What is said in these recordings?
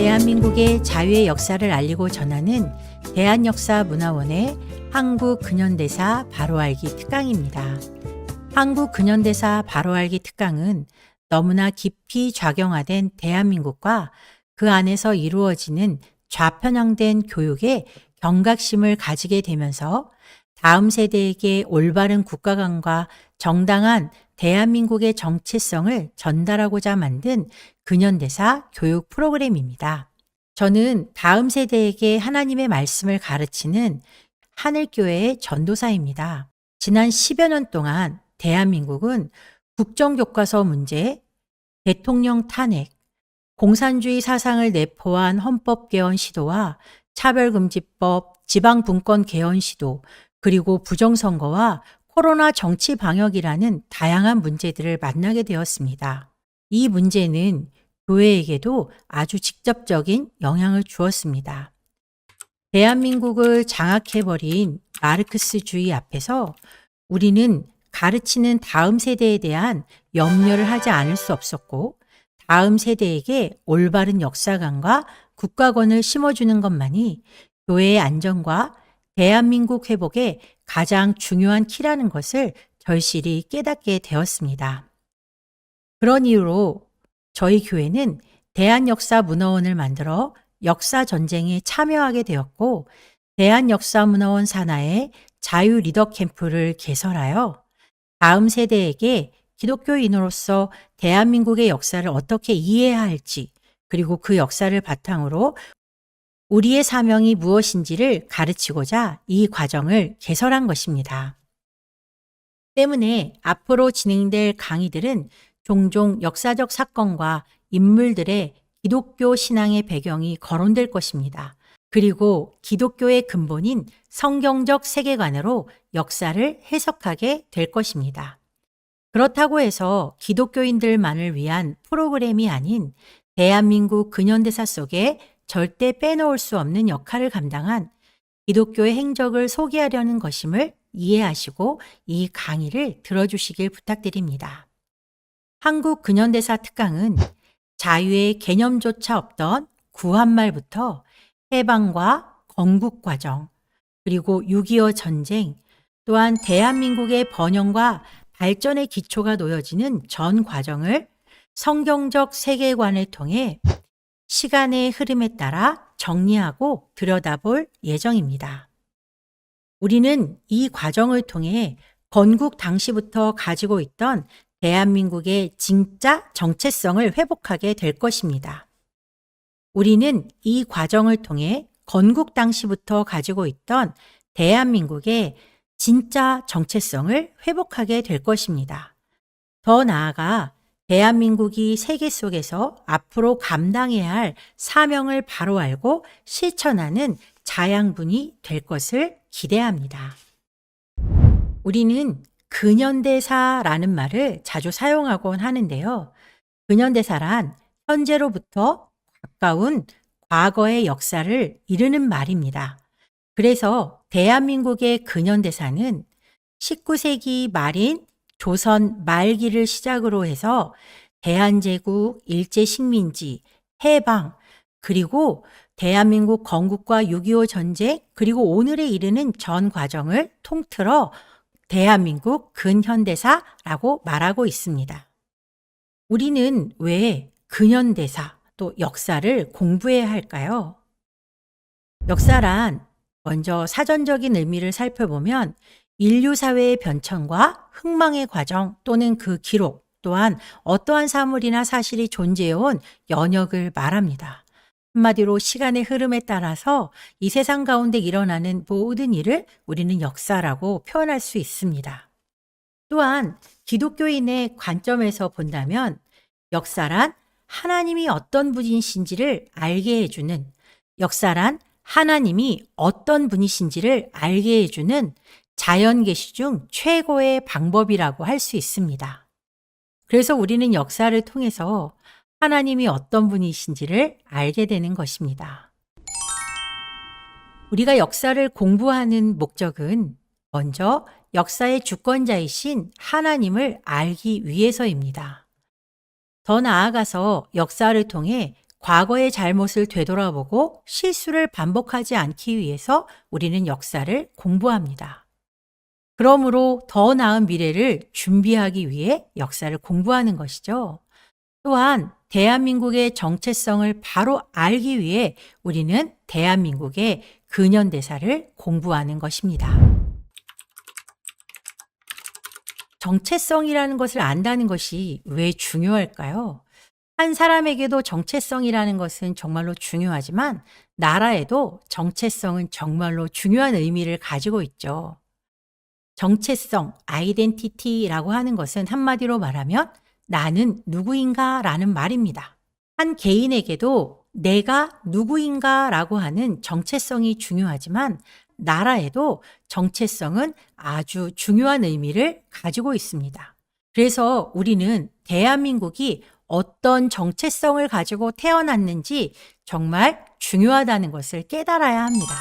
대한민국의 자유의 역사를 알리고 전하는 대한역사문화원의 한국근현대사 바로알기 특강입니다. 한국근현대사 바로알기 특강은 너무나 깊이 작용화된 대한민국과 그 안에서 이루어지는 좌편향된 교육에 경각심을 가지게 되면서 다음 세대에게 올바른 국가관과 정당한 대한민국의 정체성을 전달하고자 만든 근현대사 교육 프로그램입니다. 저는 다음 세대에게 하나님의 말씀을 가르치는 하늘교회의 전도사입니다. 지난 10여 년 동안 대한민국은 국정교과서 문제, 대통령 탄핵, 공산주의 사상을 내포한 헌법 개헌 시도와 차별금지법, 지방분권 개헌 시도, 그리고 부정선거와 코로나 정치 방역이라는 다양한 문제들을 만나게 되었습니다. 이 문제는 교회에게도 아주 직접적인 영향을 주었습니다. 대한민국을 장악해버린 마르크스주의 앞에서 우리는 가르치는 다음 세대에 대한 염려를 하지 않을 수 없었고, 다음 세대에게 올바른 역사관과 국가관을 심어주는 것만이 교회의 안전과 대한민국 회복의 가장 중요한 키라는 것을 절실히 깨닫게 되었습니다. 그런 이유로 저희 교회는 대한역사문화원을 만들어 역사전쟁에 참여하게 되었고, 대한역사문화원 산하의 자유 리더 캠프를 개설하여 다음 세대에게 기독교인으로서 대한민국의 역사를 어떻게 이해해야 할지, 그리고 그 역사를 바탕으로 우리의 사명이 무엇인지를 가르치고자 이 과정을 개설한 것입니다. 때문에 앞으로 진행될 강의들은 종종 역사적 사건과 인물들의 기독교 신앙의 배경이 거론될 것입니다. 그리고 기독교의 근본인 성경적 세계관으로 역사를 해석하게 될 것입니다. 그렇다고 해서 기독교인들만을 위한 프로그램이 아닌 대한민국 근현대사 속에 절대 빼놓을 수 없는 역할을 감당한 기독교의 행적을 소개하려는 것임을 이해하시고 이 강의를 들어주시길 부탁드립니다. 한국 근현대사 특강은 자유의 개념조차 없던 구한말부터 해방과 건국 과정, 그리고 6.25 전쟁, 또한 대한민국의 번영과 발전의 기초가 놓여지는 전 과정을 성경적 세계관을 통해 시간의 흐름에 따라 정리하고 들여다볼 예정입니다. 우리는 이 과정을 통해 건국 당시부터 가지고 있던 대한민국의 진짜 정체성을 회복하게 될 것입니다. 우리는 이 과정을 통해 건국 당시부터 가지고 있던 대한민국의 진짜 정체성을 회복하게 될 것입니다. 더 나아가 대한민국이 세계 속에서 앞으로 감당해야 할 사명을 바로 알고 실천하는 자양분이 될 것을 기대합니다. 우리는 근현대사라는 말을 자주 사용하곤 하는데요. 근현대사란 현재로부터 가까운 과거의 역사를 이르는 말입니다. 그래서 대한민국의 근현대사는 19세기 말인 조선 말기를 시작으로 해서 대한제국, 일제식민지, 해방, 그리고 대한민국 건국과 6.25 전쟁, 그리고 오늘에 이르는 전 과정을 통틀어 대한민국 근현대사라고 말하고 있습니다. 우리는 왜 근현대사, 또 역사를 공부해야 할까요? 역사란 먼저 사전적인 의미를 살펴보면 인류 사회의 변천과 흥망의 과정 또는 그 기록, 또한 어떠한 사물이나 사실이 존재해온 연역을 말합니다. 한마디로 시간의 흐름에 따라서 이 세상 가운데 일어나는 모든 일을 우리는 역사라고 표현할 수 있습니다. 또한 기독교인의 관점에서 본다면 역사란 하나님이 어떤 분이신지를 알게 해주는, 역사란 하나님이 어떤 분이신지를 알게 해주는 자연계시 중 최고의 방법이라고 할 수 있습니다. 그래서 우리는 역사를 통해서 하나님이 어떤 분이신지를 알게 되는 것입니다. 우리가 역사를 공부하는 목적은 먼저 역사의 주권자이신 하나님을 알기 위해서입니다. 더 나아가서 역사를 통해 과거의 잘못을 되돌아보고 실수를 반복하지 않기 위해서 우리는 역사를 공부합니다. 그러므로 더 나은 미래를 준비하기 위해 역사를 공부하는 것이죠. 또한 대한민국의 정체성을 바로 알기 위해 우리는 대한민국의 근현대사를 공부하는 것입니다. 정체성이라는 것을 안다는 것이 왜 중요할까요? 한 사람에게도 정체성이라는 것은 정말로 중요하지만 나라에도 정체성은 정말로 중요한 의미를 가지고 있죠. 정체성, 아이덴티티라고 하는 것은 한마디로 말하면 나는 누구인가 라는 말입니다. 한 개인에게도 내가 누구인가 라고 하는 정체성이 중요하지만 나라에도 정체성은 아주 중요한 의미를 가지고 있습니다. 그래서 우리는 대한민국이 어떤 정체성을 가지고 태어났는지 정말 중요하다는 것을 깨달아야 합니다.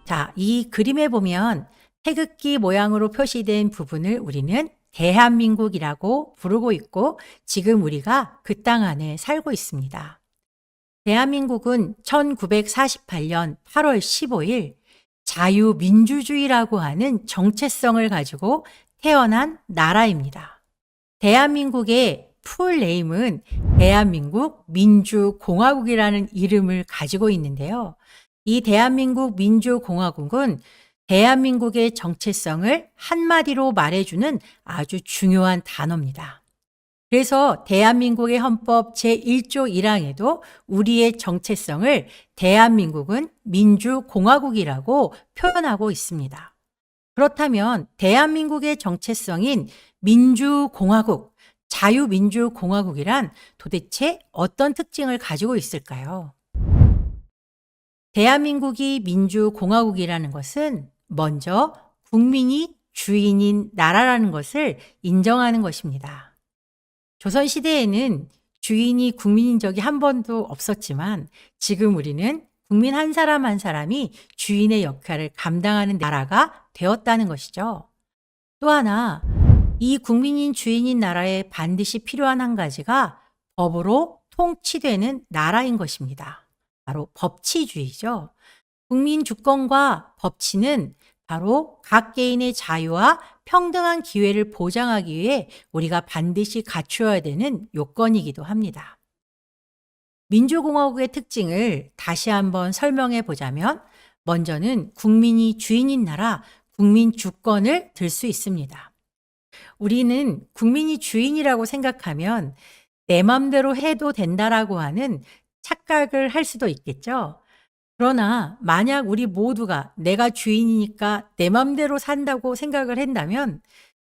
자, 이 그림에 보면 태극기 모양으로 표시된 부분을 우리는 대한민국이라고 부르고 있고 지금 우리가 그 땅 안에 살고 있습니다. 대한민국은 1948년 8월 15일 자유민주주의라고 하는 정체성을 가지고 태어난 나라입니다. 대한민국의 풀네임은 대한민국 민주공화국이라는 이름을 가지고 있는데요. 이 대한민국 민주공화국은 대한민국의 정체성을 한마디로 말해주는 아주 중요한 단어입니다. 그래서 대한민국의 헌법 제1조 1항에도 우리의 정체성을 대한민국은 민주공화국이라고 표현하고 있습니다. 그렇다면 대한민국의 정체성인 민주공화국, 자유민주공화국이란 도대체 어떤 특징을 가지고 있을까요? 대한민국이 민주공화국이라는 것은 먼저 국민이 주인인 나라라는 것을 인정하는 것입니다. 조선시대에는 주인이 국민인 적이 한 번도 없었지만 지금 우리는 국민 한 사람 한 사람이 주인의 역할을 감당하는 나라가 되었다는 것이죠. 또 하나, 이 국민인 주인인 나라에 반드시 필요한 한 가지가 법으로 통치되는 나라인 것입니다. 바로 법치주의죠. 국민 주권과 법치는 바로 각 개인의 자유와 평등한 기회를 보장하기 위해 우리가 반드시 갖추어야 되는 요건이기도 합니다. 민주공화국의 특징을 다시 한번 설명해 보자면 먼저는 국민이 주인인 나라, 국민 주권을 들 수 있습니다. 우리는 국민이 주인이라고 생각하면 내 맘대로 해도 된다라고 하는 착각을 할 수도 있겠죠. 그러나 만약 우리 모두가 내가 주인이니까 내 맘대로 산다고 생각을 한다면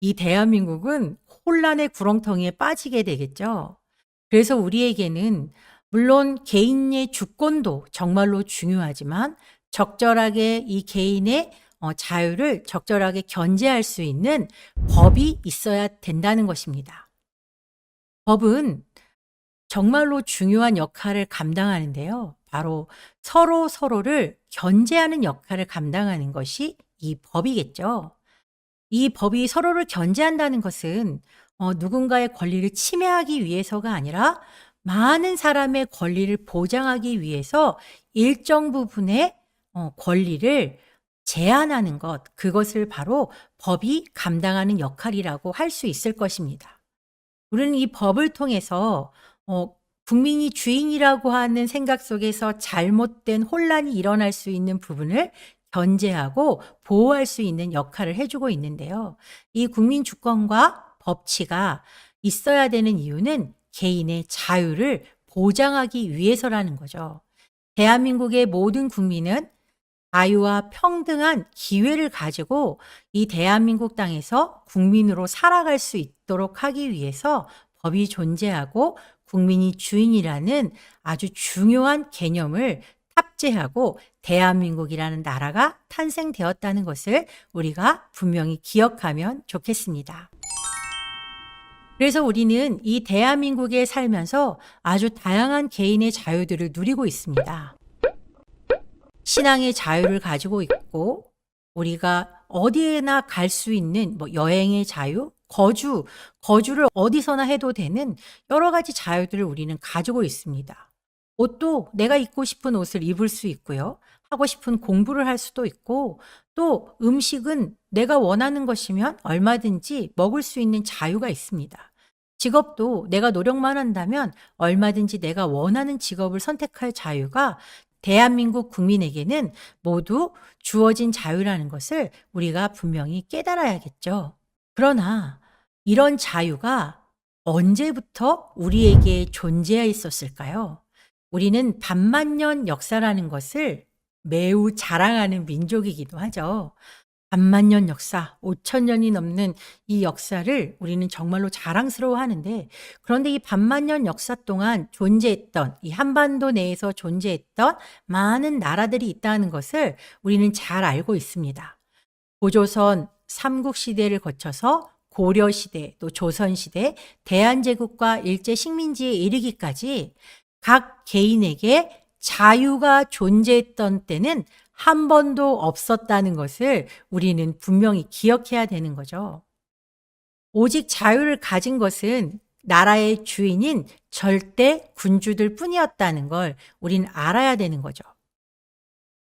이 대한민국은 혼란의 구렁텅이에 빠지게 되겠죠. 그래서 우리에게는 물론 개인의 주권도 정말로 중요하지만 적절하게 이 개인의 자유를 적절하게 견제할 수 있는 법이 있어야 된다는 것입니다. 법은 정말로 중요한 역할을 감당하는데요. 바로 서로를 견제하는 역할을 감당하는 것이 이 법이겠죠. 이 법이 서로를 견제한다는 것은 누군가의 권리를 침해하기 위해서가 아니라 많은 사람의 권리를 보장하기 위해서 일정 부분의 권리를 제한하는 것, 그것을 바로 법이 감당하는 역할이라고 할 수 있을 것입니다. 우리는 이 법을 통해서 국민이 주인이라고 하는 생각 속에서 잘못된 혼란이 일어날 수 있는 부분을 견제하고 보호할 수 있는 역할을 해주고 있는데요. 이 국민 주권과 법치가 있어야 되는 이유는 개인의 자유를 보장하기 위해서라는 거죠. 대한민국의 모든 국민은 자유와 평등한 기회를 가지고 이 대한민국 땅에서 국민으로 살아갈 수 있도록 하기 위해서 법이 존재하고 국민이 주인이라는 아주 중요한 개념을 탑재하고 대한민국이라는 나라가 탄생되었다는 것을 우리가 분명히 기억하면 좋겠습니다. 그래서 우리는 이 대한민국에 살면서 아주 다양한 개인의 자유들을 누리고 있습니다. 신앙의 자유를 가지고 있고 우리가 어디에나 갈 수 있는 뭐 여행의 자유, 거주를 어디서나 해도 되는 여러 가지 자유들을 우리는 가지고 있습니다. 옷도 내가 입고 싶은 옷을 입을 수 있고요. 하고 싶은 공부를 할 수도 있고, 또 음식은 내가 원하는 것이면 얼마든지 먹을 수 있는 자유가 있습니다. 직업도 내가 노력만 한다면 얼마든지 내가 원하는 직업을 선택할 자유가 대한민국 국민에게는 모두 주어진 자유라는 것을 우리가 분명히 깨달아야겠죠. 그러나 이런 자유가 언제부터 우리에게 존재해 있었을까요? 우리는 반만년 역사라는 것을 매우 자랑하는 민족이기도 하죠. 반만년 역사, 5,000년이 넘는 이 역사를 우리는 정말로 자랑스러워 하는데, 그런데 이 반만년 역사 동안 존재했던, 이 한반도 내에서 존재했던 많은 나라들이 있다는 것을 우리는 잘 알고 있습니다. 고조선 삼국시대를 거쳐서 고려시대, 또 조선시대, 대한제국과 일제식민지에 이르기까지 각 개인에게 자유가 존재했던 때는 한 번도 없었다는 것을 우리는 분명히 기억해야 되는 거죠. 오직 자유를 가진 것은 나라의 주인인 절대 군주들 뿐이었다는 걸 우리는 알아야 되는 거죠.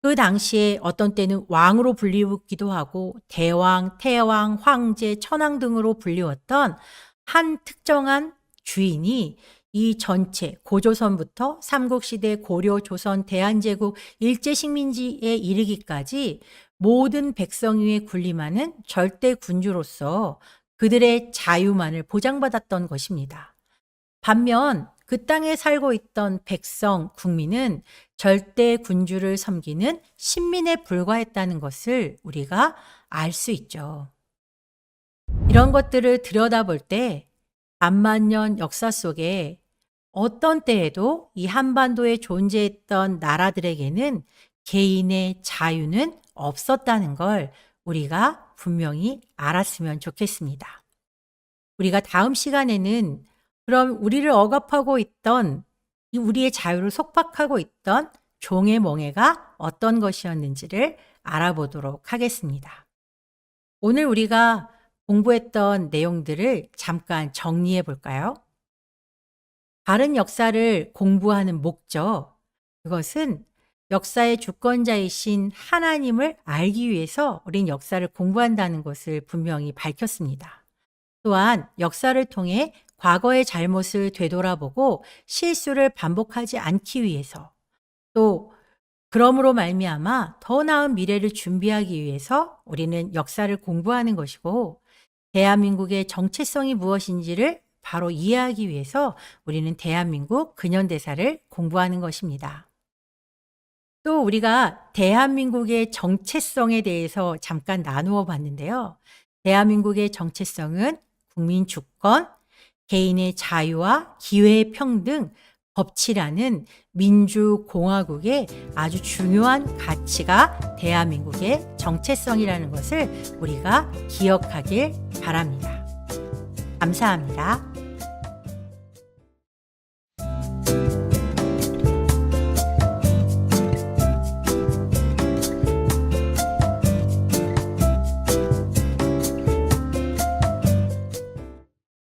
그 당시에 어떤 때는 왕으로 불리우기도 하고 대왕, 태왕, 황제, 천황 등으로 불리웠던 한 특정한 주인이 이 전체 고조선부터 삼국시대, 고려, 조선, 대한제국, 일제식민지에 이르기까지 모든 백성 위에 군림하는 절대 군주로서 그들의 자유만을 보장받았던 것입니다. 반면 그 땅에 살고 있던 백성, 국민은 절대 군주를 섬기는 신민에 불과했다는 것을 우리가 알 수 있죠. 이런 것들을 들여다볼 때 반만년 역사 속에 어떤 때에도 이 한반도에 존재했던 나라들에게는 개인의 자유는 없었다는 걸 우리가 분명히 알았으면 좋겠습니다. 우리가 다음 시간에는 그럼 우리를 억압하고 있던, 이 우리의 자유를 속박하고 있던 종의 멍에가 어떤 것이었는지를 알아보도록 하겠습니다. 오늘 우리가 공부했던 내용들을 잠깐 정리해 볼까요? 바른 역사를 공부하는 목적, 그것은 역사의 주권자이신 하나님을 알기 위해서 우린 역사를 공부한다는 것을 분명히 밝혔습니다. 또한 역사를 통해 과거의 잘못을 되돌아보고 실수를 반복하지 않기 위해서, 또 그러므로 말미암아 더 나은 미래를 준비하기 위해서 우리는 역사를 공부하는 것이고, 대한민국의 정체성이 무엇인지를 바로 이해하기 위해서 우리는 대한민국 근현대사를 공부하는 것입니다. 또 우리가 대한민국의 정체성에 대해서 잠깐 나누어 봤는데요. 대한민국의 정체성은 국민 주권, 개인의 자유와 기회의 평등, 법치라는 민주공화국의 아주 중요한 가치가 대한민국의 정체성이라는 것을 우리가 기억하길 바랍니다. 감사합니다.